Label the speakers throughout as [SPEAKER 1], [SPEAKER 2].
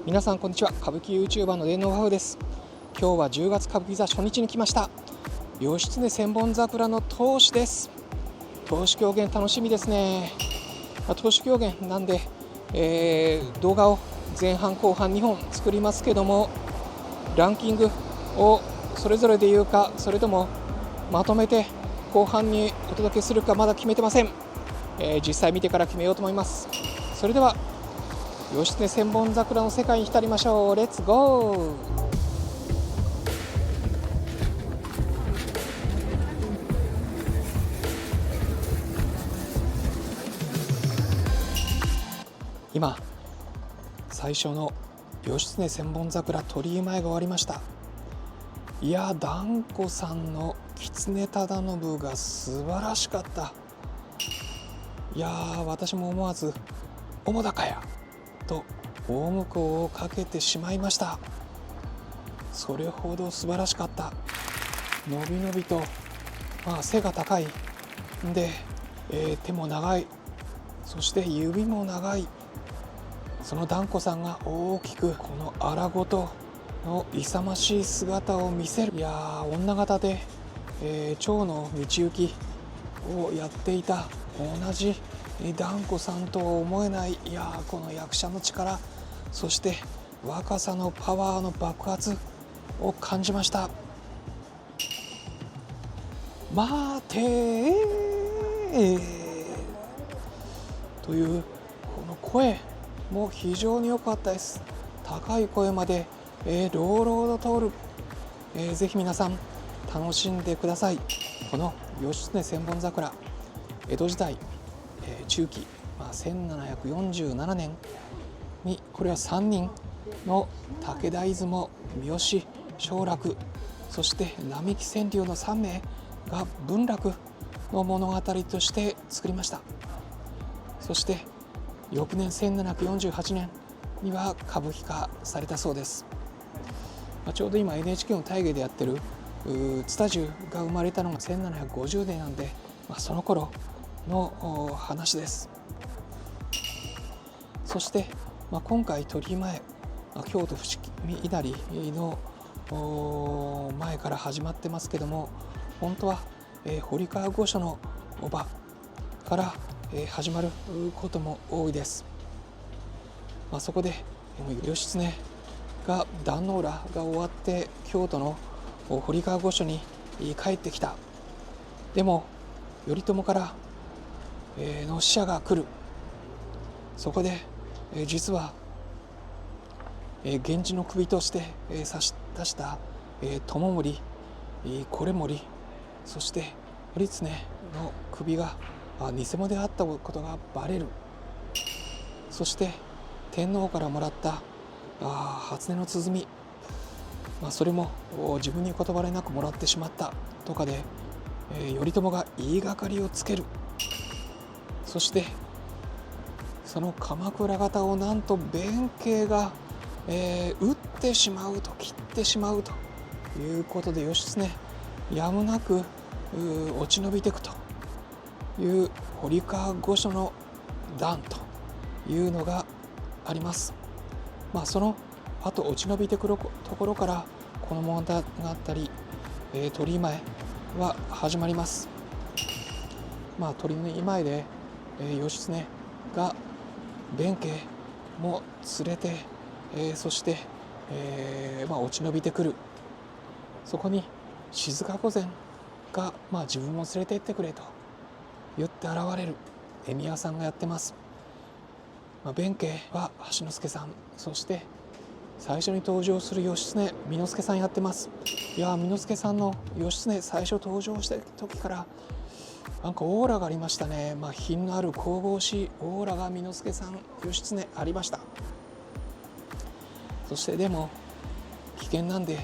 [SPEAKER 1] 皆さんこんにちは。歌舞伎 YouTuber の電脳ハウです。今日は10月歌舞伎座初日に来ました。義経千本桜の当主です。当主狂言楽しみですね。当主狂言なんで、動画を前半後半2本作りますけども、ランキングをそれぞれで言うか、それともまとめて後半にお届けするかまだ決めてません。実際見てから決めようと思います。それでは義経千本桜の世界に浸りましょう。レッツゴー。今最初の義経千本桜鳥居前が終わりました。いや、團子さんの狐忠信が素晴らしかった。いやー、私も思わず澤瀉屋と大向こうをかけてしまいました。それほど素晴らしかった。のびのびと、背が高いんで、手も長い、そして指も長い。その團子さんが大きくこの荒ごとの勇ましい姿を見せる。いやー、女形で、蝶の道行きをやっていた同じ團子さんとは思えない。いやー、この役者の力、そして若さのパワーの爆発を感じました。待てーというこの声も非常に良かったです。高い声まで、朗々と通る、ぜひ皆さん楽しんでください。この義経千本桜、江戸時代、中期、1747年にこれは3人の武田出雲、三好正楽、そして並木川柳の3名が文楽の物語として作りました。そして翌年1748年には歌舞伎化されたそうです。ちょうど今 NHK の大河でやってる蔦重が生まれたのが1750年なんで、その頃の話です。そして、今回鳥居前、京都伏見稲荷の前から始まってますけども、本当は、堀川御所のお場から、始まることも多いです。そこで義経が壇ノ浦が終わって京都の堀川御所に帰ってきた。でも頼朝から、の使者が来る。そこで、実は、源氏の首として差し出した友盛、維盛、そして頼経の首が偽物であったことがバレる。そして天皇からもらった初音の鼓、それも自分に断れなくもらってしまったとかで、頼朝が言いがかりをつける。そしてその鎌倉方をなんと弁慶が、撃ってしまうと、切ってしまうということで、義経やむなく落ち延びていくという堀川御所の段というのがあります。その後落ち延びてくるところからこの物語があったり、鳥居前は始まります。鳥居前で、義経が弁慶も連れて、そして、落ち延びてくる。そこに静御前が、自分も連れて行ってくれと言って現れる。宮さんがやってます。弁慶は橋之助さん、そして最初に登場する義経、巳之助さんやってます。いや、巳之助さんの義経最初登場した時からなんかオーラがありましたね。品のある神々しいオーラが巳之助さん、義経ありました。そしてでも危険なんで、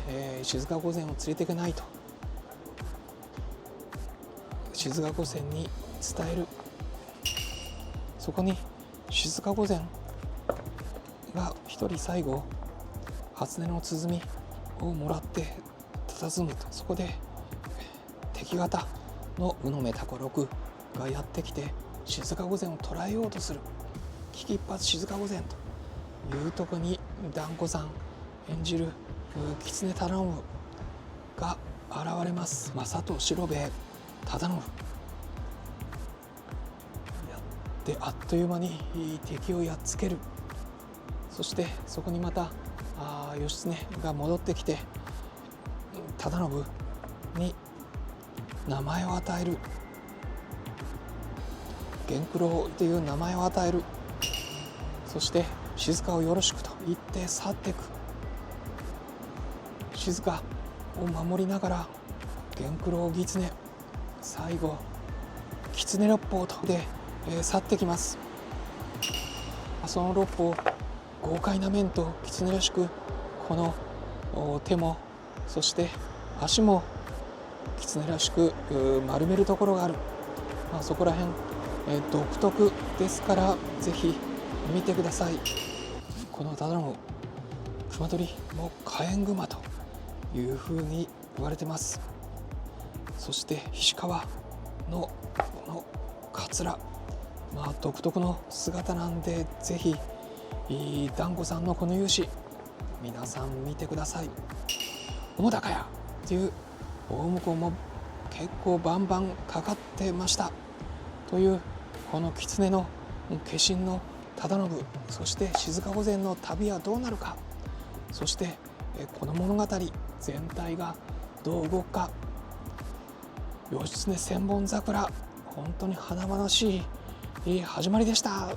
[SPEAKER 1] 静御前を連れていけないと静御前に伝える。そこに静御前が一人最後初音の鼓をもらって佇むと。そこで敵方の鵜目高六がやってきて静御前を捕らえようとする。危機一髪静御前というところに團子さん演じる狐忠信が現れます。佐藤四郎兵衛忠信であっという間に敵をやっつける。そしてそこにまた義経が戻ってきて忠信に名前を与える。源九郎という名前を与える。そして静をよろしくと言って去っていく。静を守りながら源九郎狐最後狐六法とで去ってきます。その六法豪快な面と狐らしく、この手もそして足も狐らしく丸めるところがある。そこら辺独特ですから、ぜひ見てください。この忠信熊取も火炎熊というふうに言われてます。そして菱川のこのカツラ、独特の姿なんで、ぜひ団子さんのこの勇姿皆さん見てください。おもだかやっていう大向こうも結構バンバンかかってましたという、この狐の化身の忠信、そして静御前の旅はどうなるか、そしてこの物語全体がどう動くか。義経千本桜、本当に華々しい始まりでした。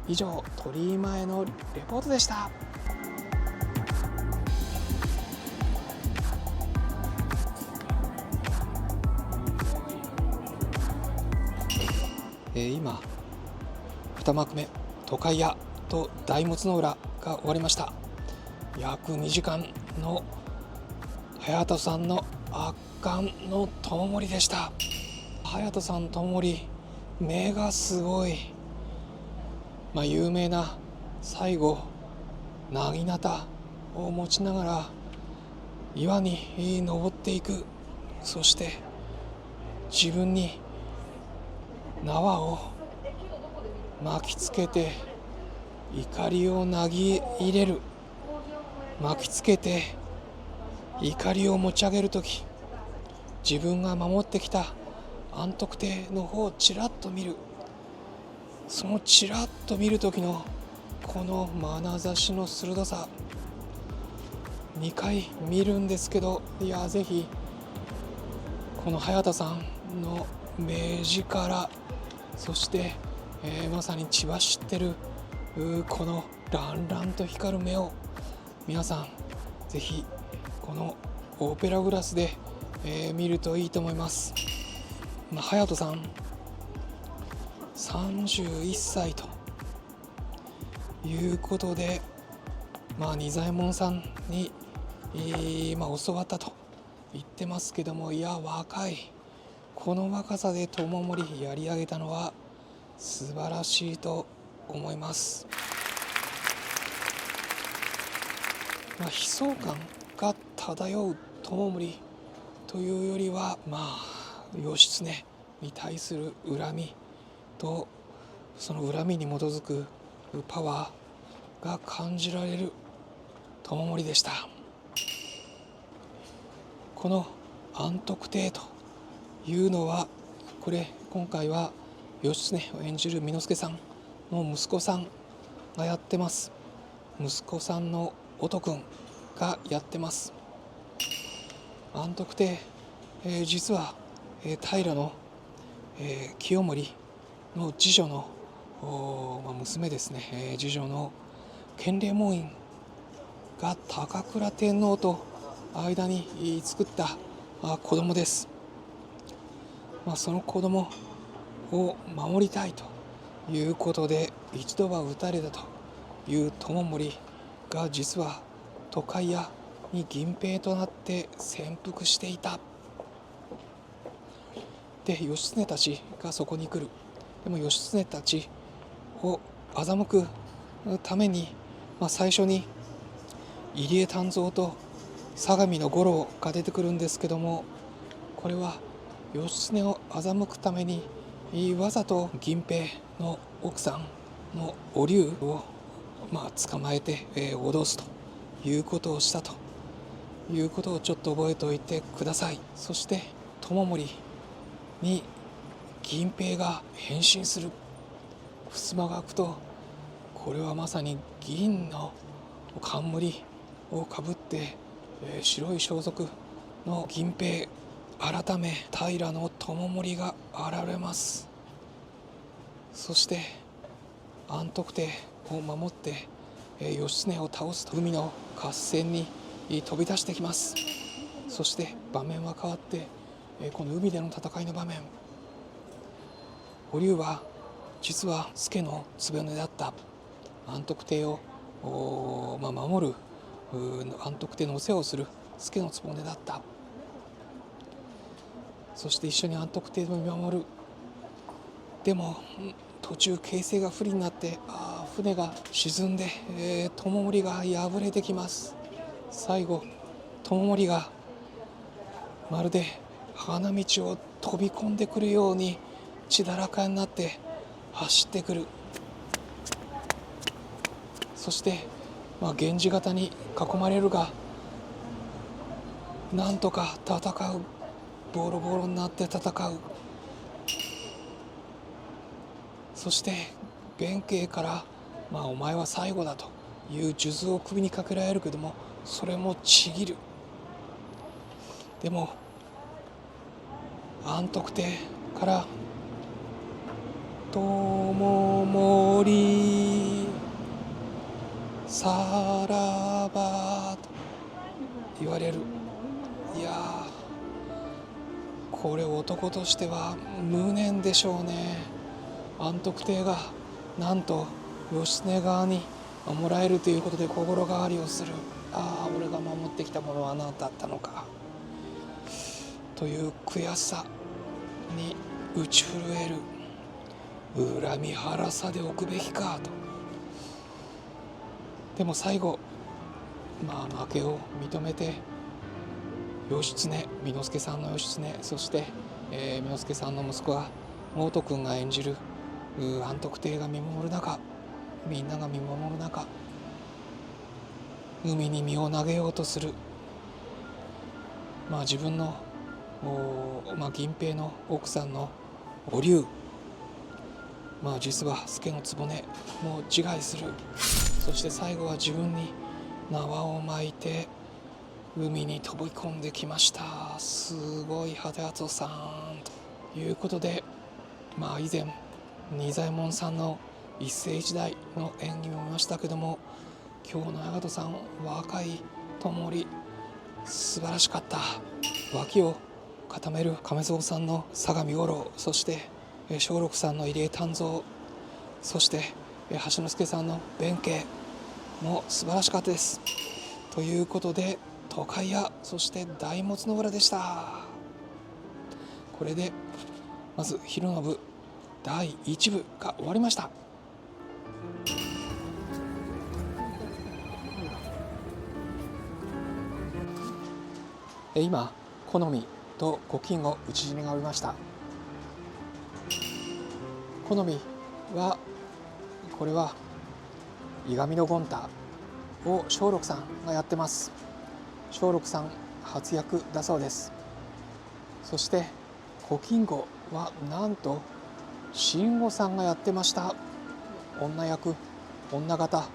[SPEAKER 1] 以上、鳥居前のレポートでした。今2幕目都会屋と大物の浦が終わりました。約2時間の隼人さんの圧巻の友森でした。隼人さん友森、目がすごい。有名な最後薙刀を持ちながら岩に登っていく。そして自分に縄を巻きつけて怒りを投げ入れる。巻きつけて怒りを持ち上げるとき、自分が守ってきた安徳帝の方をちらっと見る。そのちらっと見るときのこの眼差しの鋭さ、2回見るんですけど、ぜひこの隼人さんの目力、そして、まさに血走ってるこのランランと光る目を皆さんぜひこのオーペラグラスで、見るといいと思います。隼人さん31歳ということで、仁左衛門さんに、教わったと言ってますけども、若い。この若さで友森やり上げたのは素晴らしいと思います。悲壮感が漂う友森というよりは、義経に対する恨みと、その恨みに基づくパワーが感じられる友森でした。この安徳帝というのは、今回は義経を演じる巳之助さんの息子さんがやってます。息子さんの音くんがやってます。安徳帝、実は、平清盛の次女の娘ですね。次女の建礼門院が高倉天皇と間に作った子供です。その子供を守りたいということで一度は討たれたという友森が、実は都会屋に銀兵となって潜伏していた。で、義経たちがそこに来る。でも義経たちを欺くために、最初に入江湛増と相模の五郎が出てくるんですけども、これは義経を欺くためにわざと銀平の奥さんのお龍を捕まえて、脅すということをしたということをちょっと覚えておいてください。そして友盛に銀平が変身する。襖が開くと、これはまさに銀の冠をかぶって、白い装束の銀平改め平知盛が現れます。そして安徳帝を守って、義経を倒すと海の合戦に飛び出してきます。そして場面は変わって、この海での戦いの場面、お龍は実は助の局であった安徳帝を守る安徳帝のお世話をする助の局だった。そして一緒に安徳帝を見守る。でも途中形勢が不利になって船が沈んで、友盛が敗れてきます。最後友盛がまるで花道を飛び込んでくるように血だらかになって走ってくる。そして源氏方に囲まれるが、なんとか戦う。ボロボロになって戦う。そして弁慶からお前は最後だという数珠を首にかけられるけども、それもちぎる。でも安徳帝から友盛さらばと言われる。いやこれ男としては無念でしょうね。安徳帝がなんと義経側にもらえるということで心変わりをする。俺が守ってきたものは何だったのかという悔しさに打ち震える。恨み腹さでおくべきかと。でも最後負けを認めて義経、巳之助さんの義経、そして巳之助さんの息子が毛斗君が演じる安徳帝が見守る中、みんなが見守る中、海に身を投げようとする。自分の銀平の奥さんのお龍、実は助の局も自害する。そして最後は自分に縄を巻いて海に飛び込んできました。すごい派手厚さんということで、以前仁左衛門さんの一世一代の演技も見ましたけども、今日の長門さん、若い友盛素晴らしかった。脇を固める亀蔵さんの相模五郎、そして松緑さんの入江湛蔵、そして橋之助さんの弁慶も素晴らしかったです。ということで東海屋、そして大物の浦でした。これでまず昼の部第1部が終わりました。今好みとご金を討ち死にが終わりました。好みはこれはいがみの権太を松緑さんがやってます。松緑さん初役だそうです。そしてご金吾はなんと慎吾さんがやってました。女役、女方が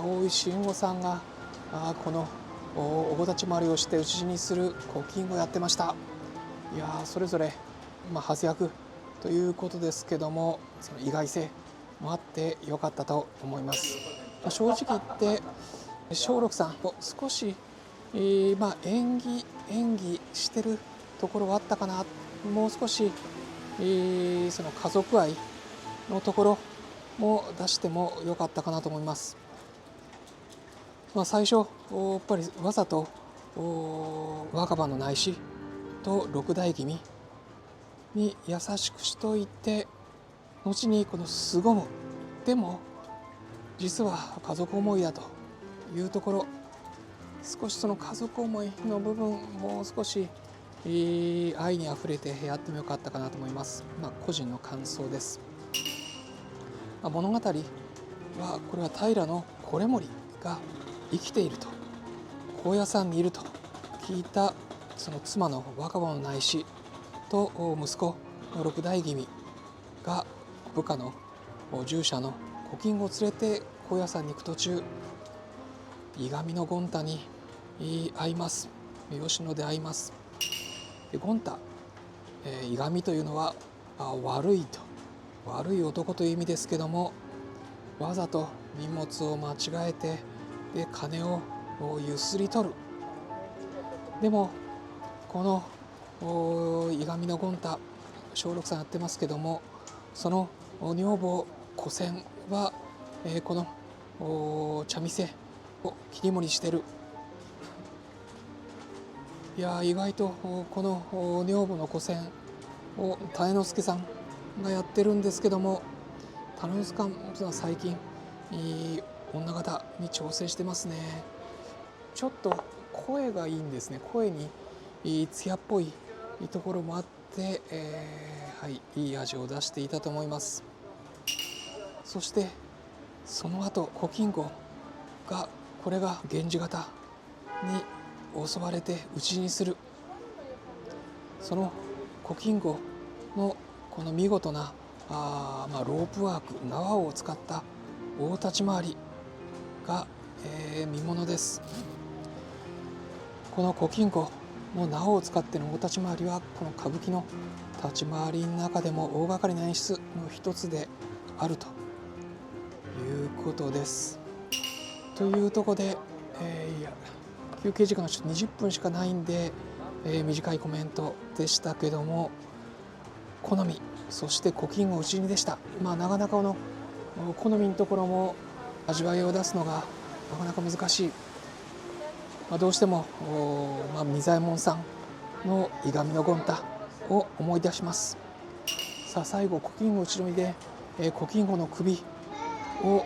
[SPEAKER 1] 多い慎吾さんがこのおご立ち回りをして討ち死にするご金吾をやってました。いやそれぞれ初役ということですけども、その意外性もあってよかったと思います。正直言って松緑さんを少し、演技してるところはあったかな。もう少し、その家族愛のところも出してもよかったかなと思います。最初やっぱりわざと若葉の内子と六代君に優しくしといて、後にこの凄む、でも実は家族思いだというところ、少しその家族思いの部分もう少し愛にあふれてやってもよかったかなと思います。個人の感想です。物語はこれは平小これ森が生きていると、高野山にいると聞いたその妻の若葉の内子と息子の六代君が部下の従者の古今を連れて高野山に行く途中、いがみの権太に会います。吉野で会います。権太、いがみというのは悪い男という意味ですけども、わざと荷物を間違えてで金をゆすり取る。でもこのいがみの権太、松緑さんやってますけども、その女房古銭は、この茶店を切り盛りしてる。いや意外とこの女房の古銭を種之助さんがやってるんですけども、種之助さんは最近女方に挑戦してますね。ちょっと声がいいんですね。声に艶っぽいところもあって、いい味を出していたと思います。そしてその後古今後が、これが源氏方に襲われて討ち死にする。その古今後のこの見事なロープワーク、縄を使った大立ち回りが、見ものです。この古今後の縄を使っての大立ち回りは、この歌舞伎の立ち回りの中でも大掛かりな演出の一つであるということです。というところで、休憩時間がちょっと20分しかないんで、短いコメントでしたけども、好み、そして古今後討ち死にでした。なかなかの好みのところも味わいを出すのがなかなか難しい。どうしても仁左衛門さんのいがみの権太を思い出します。さあ最後古今後討ち死にで、古今後の首を、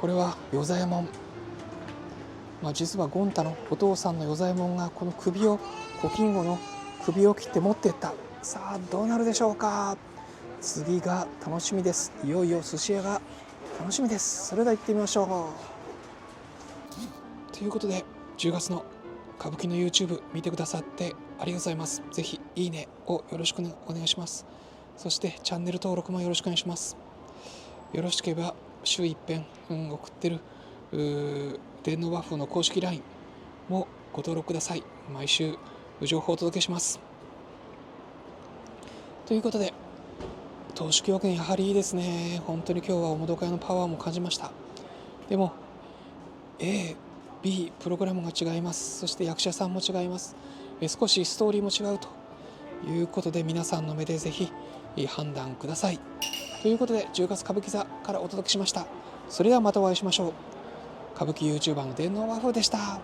[SPEAKER 1] これは与左衛門、実は権太のお父さんの与左衛門がこの首を、古今後の首を切って持っていった。さあどうなるでしょうか。次が楽しみです。いよいよ寿司屋が楽しみです。それでは行ってみましょう。ということで10月の歌舞伎の YouTube 見てくださってありがとうございます。ぜひいいねをよろしくお願いします。そしてチャンネル登録もよろしくお願いします。よろしければ週一遍、送ってる電脳和風の公式 LINE もご登録ください。毎週情報をお届けします。ということで投手狂言やはりいいですね。本当に今日はおもどか屋のパワーも感じました。でも A、B プログラムが違います。そして役者さんも違います。少しストーリーも違うということで、皆さんの目でぜひ判断ください。ということで10月歌舞伎座からお届けしました。それではまたお会いしましょう。歌舞伎 YouTuber の電脳和風でした。